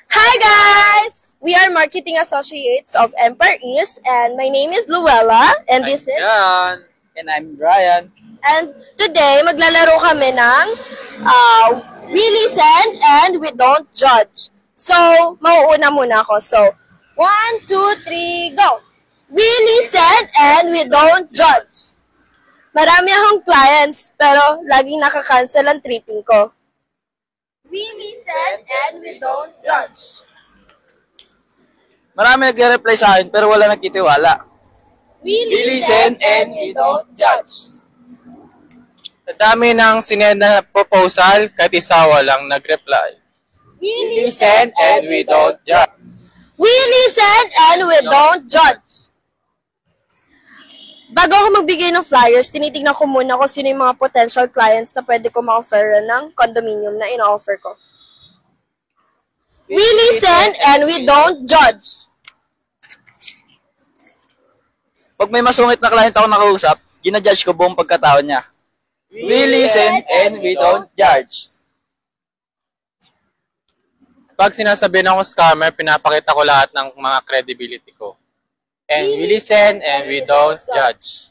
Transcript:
Hi guys! We are marketing associates of Empire East and my name is Luella and this is Yan. And I'm Brian. and today maglalaro kami ng We Listen and We Don't Judge. So, mauuna muna ako. So, 1, 2, 3, go! We listen and we don't judge. Marami akong clients pero laging nakakancel ang tripping ko. We listen and we don't judge. Marami nagre-reply sa akin pero wala nagtitiwala. We listen and we don't judge. Sa dami ng sinenda proposal, kahit isa walang nag-reply. We Listen and we don't judge. We listen and we don't judge. Bago ako magbigay ng flyers, tinitingnan ko muna kung sino yung mga potential clients na pwede ko ma-offer ng condominium na ina-offer ko. We listen and we don't judge. Pag may masungit na client ako nakausap, ginajudge ko buong pagkatao niya. We listen and we don't judge. Pag sinasabihin ako scammer, pinapakita ko lahat ng mga credibility ko. And we listen and we don't judge.